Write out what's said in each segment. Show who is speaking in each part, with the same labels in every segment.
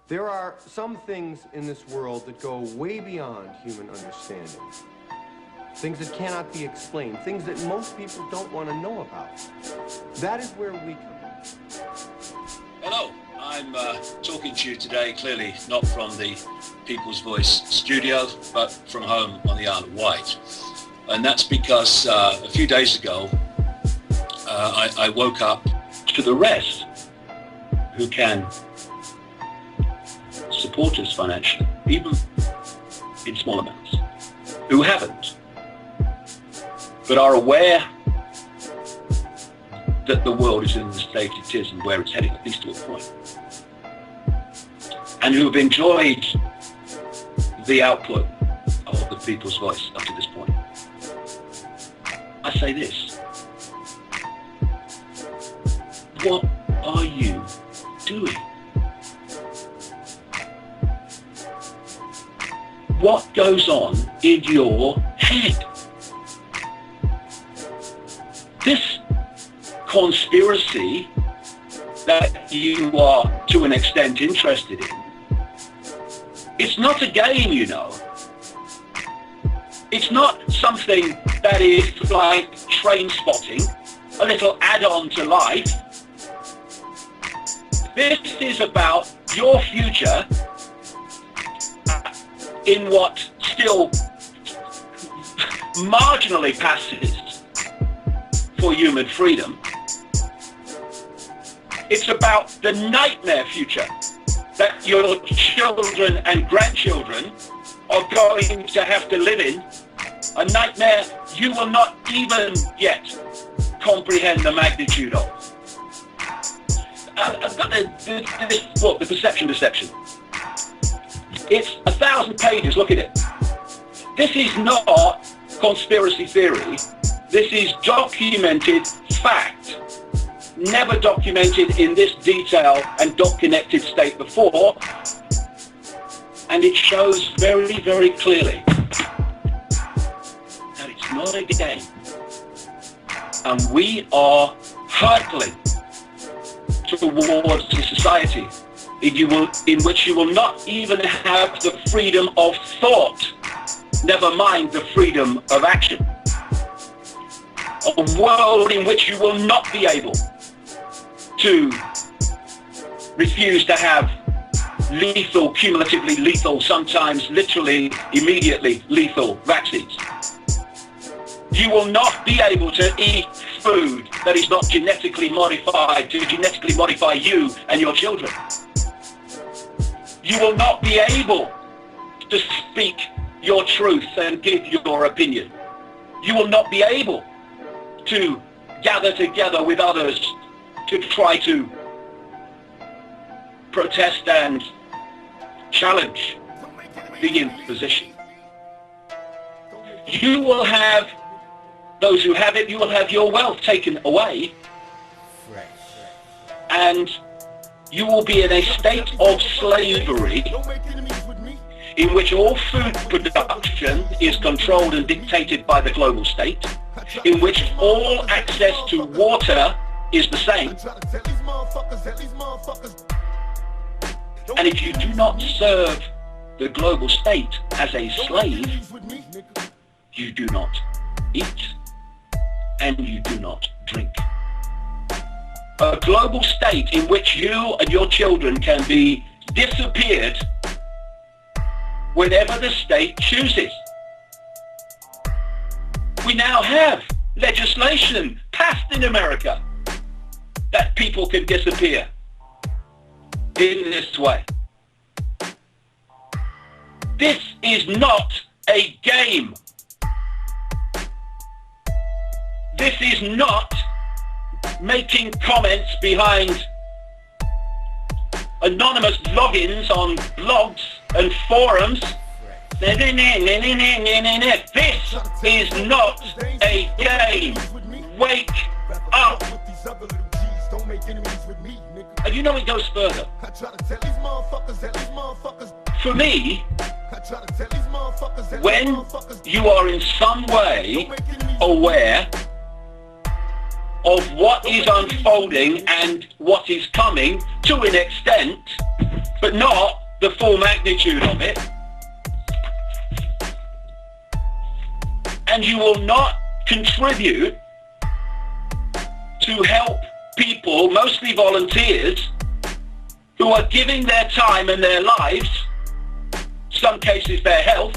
Speaker 1: There are some things in this world that go way beyond human understanding. Things that cannot be explained, things that most people don't want to know about. That is where we come in.
Speaker 2: Hello, I'm talking to you today, clearly not from the People's Voice studio, but from home on the Isle of Wight. And that's because a few days ago, I woke up to the rest who can support us financially, even in small amounts, who haven't, but are aware that the world is in the state it is and where it's heading, at least to a point, and who have enjoyed the output of the People's Voice up to this point. I say this: what are you doing? What goes on in your head? This conspiracy that you are to an extent interested in, it's not a game, you know. It's not something that is like train spotting, a little add-on to life. This is about your future in what still marginally passes for human freedom. It's about the nightmare future that your children and grandchildren are going to have to live in, a nightmare you will not even yet comprehend the magnitude of. I've got this book, The Perception Deception. It's 1,000 pages, look at it. This is not conspiracy theory. This is documented fact, never documented in this detail and dot-connected state before, and it shows very, very clearly that it's not a game, and we are hurtling towards a society in which you will not even have the freedom of thought, never mind the freedom of action. A world in which you will not be able to refuse to have lethal, cumulatively lethal, sometimes literally, immediately lethal vaccines. You will not be able to eat food that is not genetically modified to genetically modify you and your children. You will not be able to speak your truth and give your opinion. You will not be able to gather together with others to try to protest and challenge the imposition. You will have, those who have it, you will have your wealth taken away, and you will be in a state of slavery in which all food production is controlled and dictated by the global state, in which all access to water is the same. And if you do not serve the global state as a slave, you do not eat and you do not drink. A global state in which you and your children can be disappeared whenever the state chooses. We now have legislation passed in America that people can disappear in this way. This is not a game. This is not making comments behind anonymous logins on blogs and forums. This is not a game. Wake up. And you know it goes further. For me, when you are in some way aware of what is unfolding and what is coming to an extent, but not the full magnitude of it. And you will not contribute to help people, mostly volunteers, who are giving their time and their lives, some cases their health,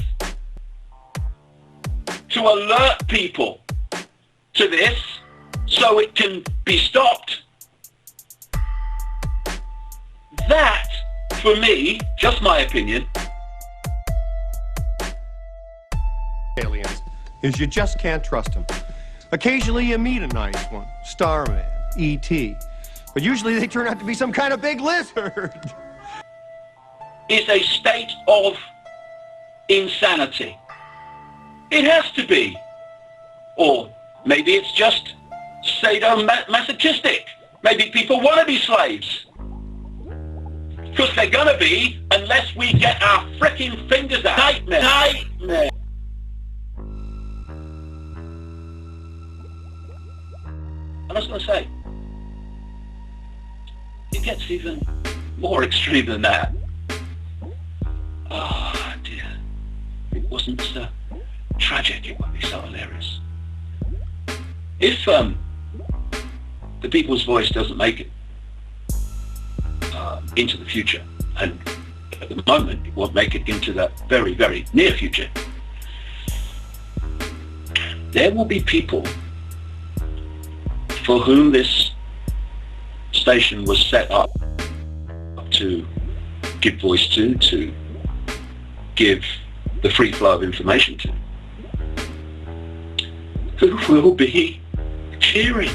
Speaker 2: to alert people to this so it can be stopped. That, for me, just my opinion,
Speaker 1: aliens, is you just can't trust them. Occasionally you meet a nice one, Starman, E.T., but usually they turn out to be some kind of big lizard.
Speaker 2: is a state of insanity. It has to be. Or maybe it's just sadomasochistic. Maybe people want to be slaves. Because they're going to be, unless we get our frickin' fingers out. Nightmare. And I was going to say, it gets even more extreme than that. Oh dear. If it wasn't so tragic, it would be so hilarious. If the People's Voice doesn't make it into the future, and at the moment it won't make it into the very, very near future, there will be people for whom this station was set up to give voice to give the free flow of information to, who will be cheering.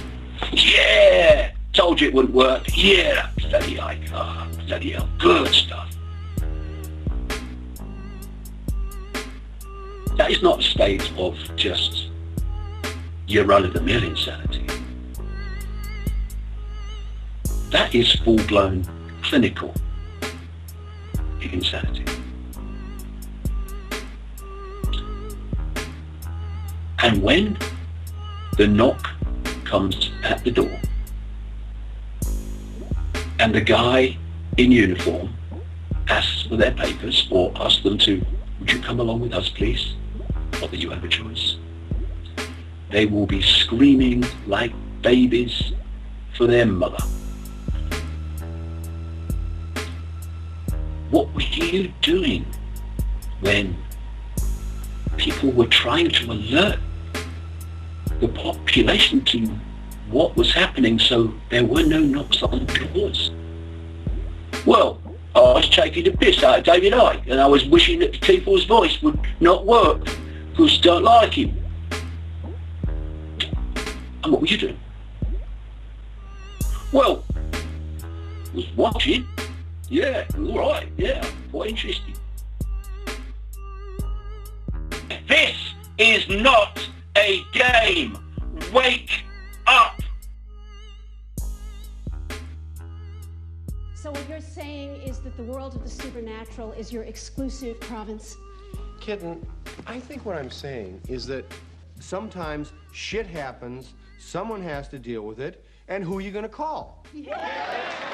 Speaker 2: Yeah! Told you it wouldn't work. Yeah! Bloody ICKE. Bloody hell. Good stuff. That is not a state of just your run-of-the-mill insanity. That is full-blown clinical insanity. And when the knock comes at the door and the guy in uniform asks for their papers or asks them to, would you come along with us please? Not that you have a choice. They will be screaming like babies for their mother. What were you doing when people were trying to alert the population to what was happening so there were no knocks on doors? Well, I was taking the piss out of David Icke and I was wishing that the People's Voice would not work because I don't like him. And what were you doing? Well, I was watching. Yeah, all right, yeah, quite interesting. This is not a game. Wake up.
Speaker 3: So what you're saying is that the world of the supernatural is your exclusive province?
Speaker 1: Kitten, I think what I'm saying is that sometimes shit happens, someone has to deal with it, and who are you going to call?
Speaker 3: Yeah.